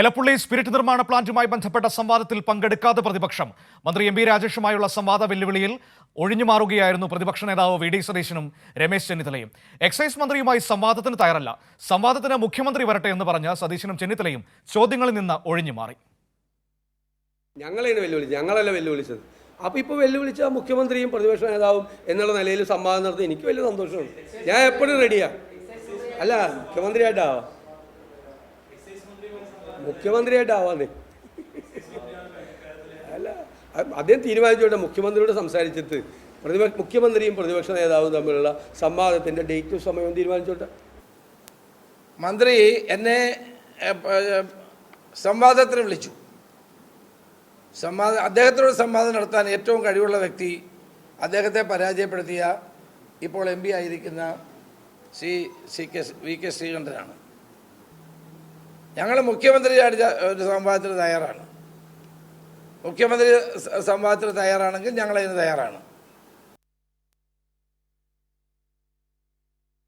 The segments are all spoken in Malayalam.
എലപ്പുള്ളി സ്പിരിറ്റ് നിർമ്മാണ പ്ലാന്റുമായി ബന്ധപ്പെട്ട സംവാദത്തിൽ പങ്കെടുക്കാതെ പ്രതിപക്ഷം. മന്ത്രി എം പി രാജേഷുമായുള്ള സംവാദ വെല്ലുവിളിയിൽ ഒഴിഞ്ഞുമാറുകയായിരുന്നു പ്രതിപക്ഷ നേതാവ് വി ഡി സതീശനും രമേശ് ചെന്നിത്തലയും. എക്സൈസ് മന്ത്രിയുമായി സംവാദത്തിന് തയ്യാറല്ല, സംവാദത്തിന് മുഖ്യമന്ത്രി വരട്ടെ എന്ന് പറഞ്ഞ് സതീശനും ചെന്നിത്തലയും ചോദ്യങ്ങളിൽ നിന്ന് ഒഴിഞ്ഞുമാറി. ഞങ്ങളല്ല വെല്ലുവിളിച്ചത്. അപ്പോൾ ഇപ്പോൾ വെല്ലുവിളിച്ച മുഖ്യമന്ത്രിയും പ്രതിപക്ഷ നേതാവും എന്നുള്ള നിലയിൽ സംവാദം നടത്തി എനിക്ക് വലിയ സന്തോഷമുണ്ട്. ഞാൻ എപ്പോഴും റെഡിയാണ്. അല്ല, മുഖ്യമന്ത്രിയായിട്ടാവാന്നേ. അല്ല, അദ്ദേഹം തീരുമാനിച്ചോട്ടെ. മുഖ്യമന്ത്രിയോട് സംസാരിച്ചിട്ട് മുഖ്യമന്ത്രിയും പ്രതിപക്ഷ നേതാവും തമ്മിലുള്ള സംവാദത്തിൻ്റെ ഡേറ്റും സമയവും തീരുമാനിച്ചോട്ടെ. മന്ത്രി എന്നെ സംവാദത്തിന് വിളിച്ചു. അദ്ദേഹത്തോട് സംവാദം നടത്താൻ ഏറ്റവും കഴിവുള്ള വ്യക്തി അദ്ദേഹത്തെ പരാജയപ്പെടുത്തിയ ഇപ്പോൾ എം പി ആയിരിക്കുന്ന വി കെ ശ്രീകണ്ഠനാണ്. ഞങ്ങൾ മുഖ്യമന്ത്രിയായിട്ട് ഒരു സംവാദത്തിന് തയ്യാറാണ്. മുഖ്യമന്ത്രി സംവാദത്തിന് തയ്യാറാണെങ്കിൽ ഞങ്ങളതിന് തയ്യാറാണ്.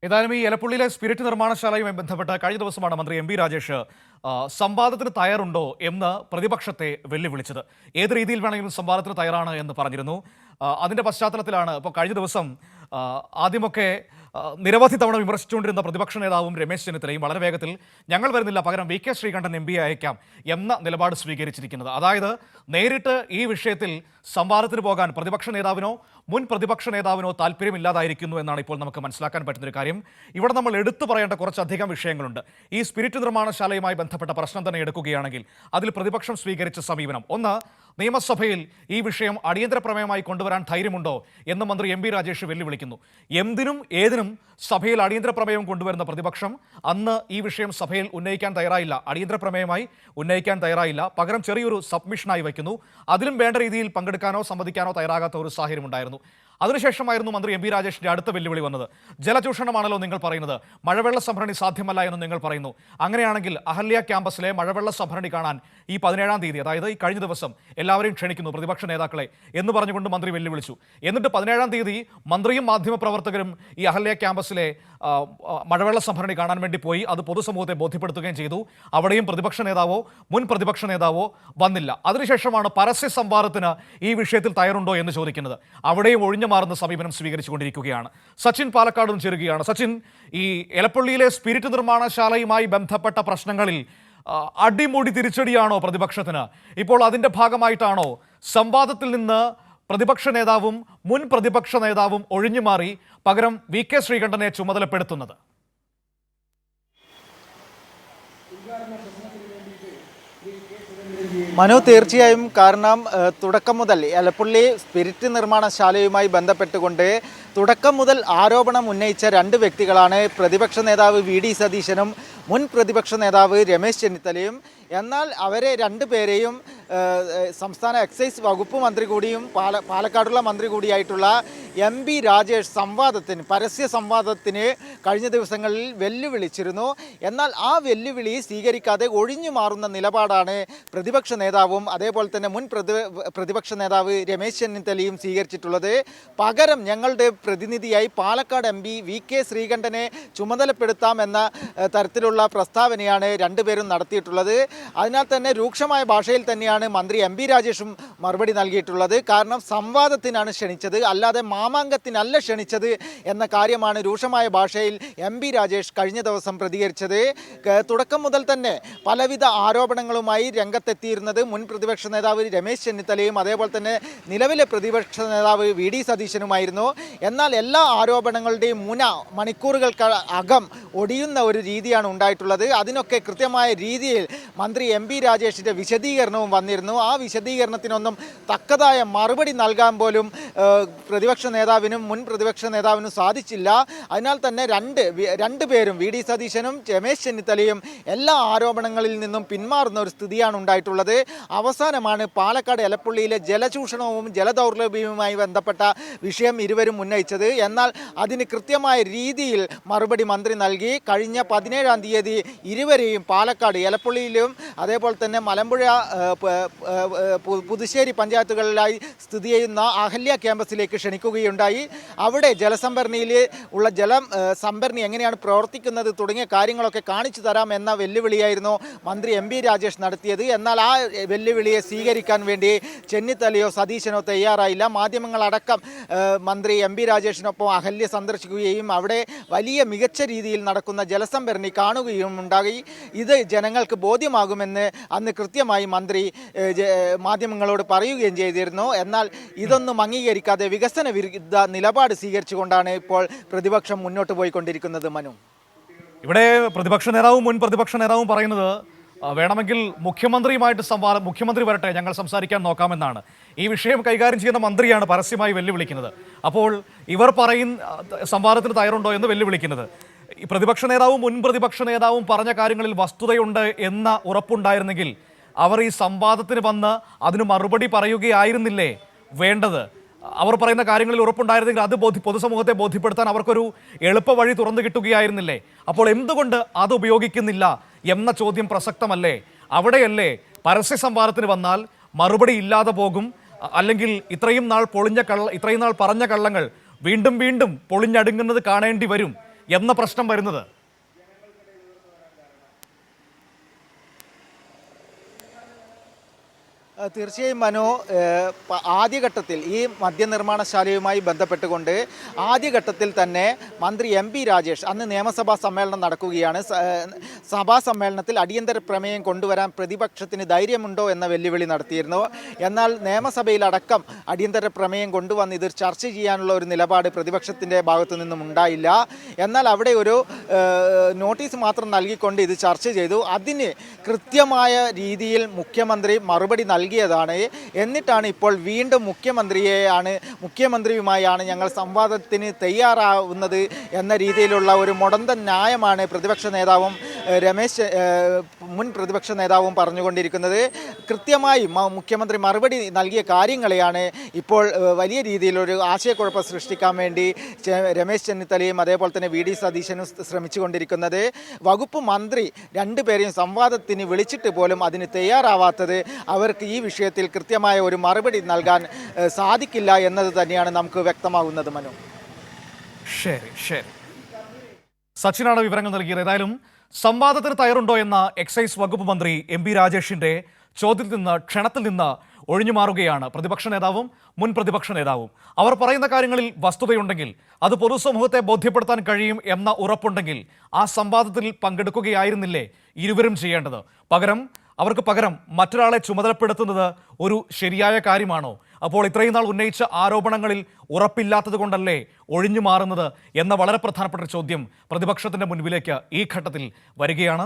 ഏതായാലും ഈ എലപ്പുള്ളിയിലെ സ്പിരിറ്റ് നിർമ്മാണശാലയുമായി ബന്ധപ്പെട്ട് കഴിഞ്ഞ ദിവസമാണ് മന്ത്രി എം പി രാജേഷ് സംവാദത്തിന് തയ്യാറുണ്ടോ എന്ന് പ്രതിപക്ഷത്തെ വെല്ലുവിളിച്ചത്. ഏത് രീതിയിൽ വേണമെങ്കിലും സംവാദത്തിന് തയ്യാറാണ് എന്ന് പറഞ്ഞിരുന്നു. അതിൻ്റെ പശ്ചാത്തലത്തിലാണ് ഇപ്പോൾ കഴിഞ്ഞ ദിവസം ആദ്യമൊക്കെ നിരവധി തവണ വിമർശിച്ചുകൊണ്ടിരുന്ന പ്രതിപക്ഷ നേതാവും രമേശ് ചെന്നിത്തലയും വളരെ വേഗത്തിൽ ഞങ്ങൾ വരുന്നില്ല, പകരം V K Sreekandan M P അയക്കാം എന്ന നിലപാട് സ്വീകരിച്ചിരിക്കുന്നത്. അതായത് നേരിട്ട് ഈ വിഷയത്തിൽ സംവാദത്തിന് പോകാൻ പ്രതിപക്ഷ നേതാവിനോ മുൻ പ്രതിപക്ഷ നേതാവിനോ താല്പര്യമില്ലാതായിരിക്കുന്നു എന്നാണ് ഇപ്പോൾ നമുക്ക് മനസ്സിലാക്കാൻ പറ്റുന്നൊരു കാര്യം. ഇവിടെ നമ്മൾ എടുത്തു പറയേണ്ട കുറച്ചധികം വിഷയങ്ങളുണ്ട്. ഈ സ്പിരിറ്റ് നിർമ്മാണശാലയുമായി ബന്ധപ്പെട്ട പ്രശ്നം തന്നെ എടുക്കുകയാണെങ്കിൽ അതിൽ പ്രതിപക്ഷം സ്വീകരിച്ച സമീപനം, ഒന്ന്, നിയമസഭയിൽ ഈ വിഷയം അടിയന്തര പ്രമേയമായി കൊണ്ടുവരാൻ ധൈര്യമുണ്ടോ എന്ന് മന്ത്രി എം പി രാജേഷ് വെല്ലുവിളിക്കുന്നു. എന്തിനും ഏതിനും സഭയിൽ അടിയന്തര പ്രമേയം കൊണ്ടുവരുന്ന പ്രതിപക്ഷം അന്ന് ഈ വിഷയം സഭയിൽ ഉന്നയിക്കാൻ തയ്യാറായില്ല, അടിയന്തര പ്രമേയമായി ഉന്നയിക്കാൻ തയ്യാറായില്ല, പകരം ചെറിയൊരു സബ്മിഷനായി വയ്ക്കുന്നു. അതിലും വേണ്ട രീതിയിൽ പങ്കെടുക്കാനോ സമ്മതിക്കാനോ തയ്യാറാകാത്ത ഒരു സാഹചര്യം ഉണ്ടായിരുന്നു. അതിനുശേഷമായിരുന്നു മന്ത്രി എം പി രാജേഷിന്റെ അടുത്ത വെല്ലുവിളി വന്നത്. ജലചൂഷണമാണല്ലോ നിങ്ങൾ പറയുന്നത്, മഴവെള്ള സംഭരണി സാധ്യമല്ല എന്ന് നിങ്ങൾ പറയുന്നു. അങ്ങനെയാണെങ്കിൽ അഹല്യ ക്യാമ്പസിലെ മഴവെള്ള സംഭരണി കാണാൻ ഈ 17-ാം തീയതി, അതായത് ഈ കഴിഞ്ഞ ദിവസം എല്ലാവരെയും ക്ഷണിക്കുന്നു പ്രതിപക്ഷ നേതാക്കളെ എന്ന് പറഞ്ഞുകൊണ്ട് മന്ത്രി വെല്ലുവിളിച്ചു. എന്നിട്ട് 17-ാം തീയതി മന്ത്രിയും മാധ്യമപ്രവർത്തകരും ഈ അഹല്യ ക്യാമ്പസിലെ മഴവെള്ള സംഭരണി കാണാൻ വേണ്ടി പോയി. അത് പൊതുസമൂഹത്തെ ബോധ്യപ്പെടുത്തുകയും ചെയ്തു. അവിടെയും പ്രതിപക്ഷ നേതാവോ മുൻ പ്രതിപക്ഷ നേതാവോ വന്നില്ല. അതിനുശേഷമാണ് പരസ്യ സംവാദത്തിന് ഈ വിഷയത്തിൽ തയ്യാറുണ്ടോ എന്ന് ചോദിക്കുന്നത്. അവിടെയും ഒഴിഞ്ഞു മാറുന്ന സമീപനം സ്വീകരിച്ചുകൊണ്ടിരിക്കുകയാണ്. സച്ചിൻ പാലക്കാടും ചേരുകയാണ്. സച്ചിൻ, ഈ എലപ്പുള്ളിയിലെ സ്പിരിറ്റ് നിർമ്മാണശാലയുമായി ബന്ധപ്പെട്ട പ്രശ്നങ്ങളിൽ അടിമുടി തിരിച്ചടിയാണോ പ്രതിപക്ഷത്തിന്? ഇപ്പോൾ അതിൻ്റെ ഭാഗമായിട്ടാണോ സംവാദത്തിൽ നിന്ന് പ്രതിപക്ഷ നേതാവും മുൻ പ്രതിപക്ഷ നേതാവും ഒഴിഞ്ഞുമാറി പകരം വി കെ ശ്രീകണ്ഠനെ ചുമതലപ്പെടുത്തുന്നത്? മനു, തീർച്ചയായും. കാരണം തുടക്കം മുതൽ എലപ്പുള്ളി സ്പിരിറ്റ് നിർമ്മാണശാലയുമായി ബന്ധപ്പെട്ടുകൊണ്ട് തുടക്കം മുതൽ ആരോപണം ഉന്നയിച്ച രണ്ട് വ്യക്തികളാണ് പ്രതിപക്ഷ നേതാവ് വി ഡി സതീശനും മുൻ പ്രതിപക്ഷ നേതാവ് രമേശ് ചെന്നിത്തലയും. എന്നാൽ അവരെ രണ്ടുപേരെയും സംസ്ഥാന എക്സൈസ് വകുപ്പ് മന്ത്രി കൂടിയും പാലക്കാടുള്ള മന്ത്രി കൂടിയായിട്ടുള്ള എം പി രാജേഷ് പരസ്യ സംവാദത്തിന് കഴിഞ്ഞ ദിവസങ്ങളിൽ വെല്ലുവിളിച്ചിരുന്നു. എന്നാൽ ആ വെല്ലുവിളി സ്വീകരിക്കാതെ ഒഴിഞ്ഞു മാറുന്ന നിലപാടാണ് പ്രതിപക്ഷ നേതാവും അതേപോലെ തന്നെ മുൻ പ്രതിപക്ഷ നേതാവ് രമേശ് ചെന്നിത്തലയും സ്വീകരിച്ചിട്ടുള്ളത്. പകരം ഞങ്ങളുടെ പ്രതിനിധിയായി Palakkad M P V K ശ്രീകണ്ഠനെ ചുമതലപ്പെടുത്താമെന്ന തരത്തിലുള്ള പ്രസ്താവനയാണ് രണ്ടുപേരും നടത്തിയിട്ടുള്ളത്. അതിനാൽ തന്നെ രൂക്ഷമായ ഭാഷയിൽ തന്നെയാണ് മന്ത്രി എം പി രാജേഷും മറുപടി നൽകിയിട്ടുള്ളത്. കാരണം സംവാദത്തിനാണ് ക്ഷണിച്ചത്, അല്ലാതെ മാമാങ്കത്തിനല്ല ക്ഷണിച്ചത് എന്ന കാര്യമാണ് രൂക്ഷമായ ഭാഷയിൽ എം പി രാജേഷ് കഴിഞ്ഞ ദിവസം പ്രതികരിച്ചത്. തുടക്കം മുതൽ തന്നെ പലവിധ ആരോപണങ്ങളുമായി രംഗത്തെത്തിയിരുന്നത് മുൻ പ്രതിപക്ഷ നേതാവ് രമേശ് ചെന്നിത്തലയും അതേപോലെ തന്നെ നിലവിലെ പ്രതിപക്ഷ നേതാവ് വി ഡി സതീശനുമായിരുന്നു. എന്നാൽ എല്ലാ ആരോപണങ്ങളുടെയും മണിക്കൂറുകൾക്ക് അകം ഒടിയുന്ന ഒരു രീതിയാണ് ഉണ്ടായിട്ടുള്ളത്. അതിനൊക്കെ കൃത്യമായ രീതിയിൽ മന്ത്രി എം പി രാജേഷിൻ്റെ വിശദീകരണവും വന്നിരുന്നു. ആ വിശദീകരണത്തിനൊന്നും തക്കതായ മറുപടി നൽകാൻ പോലും പ്രതിപക്ഷ നേതാവിനും മുൻ പ്രതിപക്ഷ നേതാവിനും സാധിച്ചില്ല. അതിനാൽ തന്നെ രണ്ടുപേരും വി ഡി സതീശനും രമേശ് ചെന്നിത്തലയും എല്ലാ ആരോപണങ്ങളിൽ നിന്നും പിന്മാറുന്ന ഒരു സ്ഥിതിയാണ് ഉണ്ടായിട്ടുള്ളത്. അവസാനമാണ് പാലക്കാട് എലപ്പുള്ളിയിലെ ജലചൂഷണവും ജലദൗർലഭ്യവുമായി ബന്ധപ്പെട്ട വിഷയം ഇരുവരും ഉന്നയിച്ചത്. എന്നാൽ അതിന് കൃത്യമായ രീതിയിൽ മറുപടി മന്ത്രി നൽകി. കഴിഞ്ഞ 17-ാം തീയതി ഇരുവരെയും പാലക്കാട് എലപ്പുള്ളിയിലെ പഞ്ചായത്തിലും അതേപോലെ തന്നെ മലമ്പുഴ പുതുശ്ശേരി പഞ്ചായത്തുകളിലായി സ്ഥിതി ചെയ്യുന്ന അഹല്യ ക്യാമ്പസിലേക്ക് ക്ഷണിക്കുകയുണ്ടായി. അവിടെ ജലസംഭരണിയിൽ ഉള്ള ജലം സംഭരണി എങ്ങനെയാണ് പ്രവർത്തിക്കുന്നത് തുടങ്ങിയ കാര്യങ്ങളൊക്കെ കാണിച്ചു തരാം എന്ന വെല്ലുവിളിയായിരുന്നു മന്ത്രി എം പി രാജേഷ് നടത്തിയത്. എന്നാൽ ആ വെല്ലുവിളിയെ സ്വീകരിക്കാൻ വേണ്ടി ചെന്നിത്തലയോ സതീശനോ തയ്യാറായില്ല. മാധ്യമങ്ങളടക്കം മന്ത്രി എം പി രാജേഷിനൊപ്പം അഹല്യ സന്ദർശിക്കുകയും അവിടെ വലിയ മികച്ച രീതിയിൽ നടക്കുന്ന ജലസംഭരണി കാണുകയും ഉണ്ടായി. ഇത് ജനങ്ങൾക്ക് ബോധ്യമാകുമെന്ന് അന്ന് കൃത്യമായി മന്ത്രി മാധ്യമങ്ങളോട് പറയുകയും ചെയ്തിരുന്നു. എന്നാൽ ഇതൊന്നും അംഗീകരിക്കാതെ വികസന വിരുദ്ധ നിലപാട് സ്വീകരിച്ചുകൊണ്ടാണ് ഇപ്പോൾ പ്രതിപക്ഷം മുന്നോട്ട് പോയിക്കൊണ്ടിരിക്കുന്നത്. മനു, ഇവിടെ പ്രതിപക്ഷ നേതാവും മുൻ പ്രതിപക്ഷ നേതാവും പറയുന്നത് വേണമെങ്കിൽ മുഖ്യമന്ത്രി വരട്ടെ, ഞങ്ങൾ സംസാരിക്കാൻ നോക്കാമെന്നാണ്. ഈ വിഷയം കൈകാര്യം ചെയ്യുന്ന മന്ത്രിയാണ് പരസ്യമായി വെല്ലുവിളിക്കുന്നത്. അപ്പോൾ ഇവർ സംവാദത്തിന് തയ്യാറുണ്ടോ എന്ന് വെല്ലുവിളിക്കുന്നത്. ഈ പ്രതിപക്ഷ നേതാവും മുൻ പ്രതിപക്ഷ നേതാവും പറഞ്ഞ കാര്യങ്ങളിൽ വസ്തുതയുണ്ട് എന്ന ഉറപ്പുണ്ടായിരുന്നെങ്കിൽ അവർ ഈ സംവാദത്തിന് വന്ന് അതിന് മറുപടി പറയുകയായിരുന്നില്ലേ വേണ്ടത്? അവർ പറയുന്ന കാര്യങ്ങളിൽ ഉറപ്പുണ്ടായിരുന്നെങ്കിൽ അത് പൊതുസമൂഹത്തെ ബോധ്യപ്പെടുത്താൻ അവർക്കൊരു എളുപ്പ വഴി തുറന്നു കിട്ടുകയായിരുന്നില്ലേ? അപ്പോൾ എന്തുകൊണ്ട് അത് ഉപയോഗിക്കുന്നില്ല എന്ന ചോദ്യം പ്രസക്തമല്ലേ? അവിടെയല്ലേ പരസ്യ സംവാദത്തിന് വന്നാൽ മറുപടി ഇല്ലാതെ പോകും, അല്ലെങ്കിൽ ഇത്രയും നാൾ പറഞ്ഞ കള്ളങ്ങൾ വീണ്ടും വീണ്ടും പൊളിഞ്ഞടുങ്ങുന്നത് കാണേണ്ടി വരും എന്ന പ്രശ്നം വരുന്നത്? തീർച്ചയായും മനു, ആദ്യഘട്ടത്തിൽ ഈ മദ്യനിർമ്മാണശാലയുമായി ബന്ധപ്പെട്ടുകൊണ്ട് ആദ്യഘട്ടത്തിൽ തന്നെ മന്ത്രി എം പി രാജേഷ് അന്ന് നിയമസഭാ സമ്മേളനം നടക്കുകയാണ്. സഭാ സമ്മേളനത്തിൽ അടിയന്തര പ്രമേയം കൊണ്ടുവരാൻ പ്രതിപക്ഷത്തിന് ധൈര്യമുണ്ടോ എന്ന വെല്ലുവിളി നടത്തിയിരുന്നു. എന്നാൽ നിയമസഭയിലടക്കം അടിയന്തര പ്രമേയം കൊണ്ടുവന്ന് ഇത് ചർച്ച ചെയ്യാനുള്ള ഒരു നിലപാട് പ്രതിപക്ഷത്തിൻ്റെ ഭാഗത്തു നിന്നും ഉണ്ടായില്ല. എന്നാൽ അവിടെ ഒരു നോട്ടീസ് മാത്രം നൽകിക്കൊണ്ട് ഇത് ചർച്ച ചെയ്തു. അതിന് കൃത്യമായ രീതിയിൽ മുഖ്യമന്ത്രി മറുപടി നൽകിയതാണ്. എന്നിട്ടാണ് ഇപ്പോൾ വീണ്ടും മുഖ്യമന്ത്രിയുമായാണ് ഞങ്ങൾ സംവാദത്തിന് തയ്യാറാവുന്നത് എന്ന രീതിയിലുള്ള ഒരു മുടന്തൻ ന്യായമാണ് മുൻ പ്രതിപക്ഷ നേതാവും പറഞ്ഞുകൊണ്ടിരിക്കുന്നത്. കൃത്യമായി മുഖ്യമന്ത്രി മറുപടി നൽകിയ കാര്യങ്ങളെയാണ് ഇപ്പോൾ വലിയ രീതിയിലൊരു ആശയക്കുഴപ്പം സൃഷ്ടിക്കാൻ വേണ്ടി രമേശ് ചെന്നിത്തലയും അതേപോലെ തന്നെ വി ഡി സതീശനും ശ്രമിച്ചുകൊണ്ടിരിക്കുന്നത്. വകുപ്പ് മന്ത്രി രണ്ടുപേരെയും സംവാദത്തിന് വിളിച്ചിട്ട് പോലും അതിന് തയ്യാറാവാത്തത് അവർക്ക് ഈ വിഷയത്തിൽ കൃത്യമായ ഒരു മറുപടി നൽകാൻ സാധിക്കില്ല എന്നത് തന്നെയാണ് നമുക്ക് വ്യക്തമാകുന്നത്. മനു, ശരി ശരി, സച്ചിനാണ് വിവരങ്ങൾ നൽകിയത്. ഏതായാലും സംവാദത്തിന് തയ്യാറുണ്ടോ എന്ന എക്സൈസ് വകുപ്പ് മന്ത്രി എം പി രാജേഷിന്റെ ക്ഷണത്തിൽ നിന്ന് ഒഴിഞ്ഞു മാറുകയാണ് പ്രതിപക്ഷ നേതാവും മുൻ പ്രതിപക്ഷ നേതാവും. അവർ പറയുന്ന കാര്യങ്ങളിൽ വസ്തുതയുണ്ടെങ്കിൽ അത് പൊതുസമൂഹത്തെ ബോധ്യപ്പെടുത്താൻ കഴിയും എന്ന ഉറപ്പുണ്ടെങ്കിൽ ആ സംവാദത്തിൽ പങ്കെടുക്കുകയായിരുന്നില്ലേ ഇരുവരും ചെയ്യേണ്ടത്? അവർക്ക് പകരം മറ്റൊരാളെ ചുമതലപ്പെടുത്തുന്നത് ഒരു ശരിയായ കാര്യമാണോ? അപ്പോൾ ഇത്രയും നാൾ ഉന്നയിച്ച ആരോപണങ്ങളിൽ ഉറപ്പില്ലാത്തത് കൊണ്ടല്ലേ ഒഴിഞ്ഞു മാറുന്നത് എന്ന വളരെ പ്രധാനപ്പെട്ട ചോദ്യം പ്രതിപക്ഷത്തിന്റെ മുൻപിലേക്ക് ഈ ഘട്ടത്തിൽ വരികയാണ്.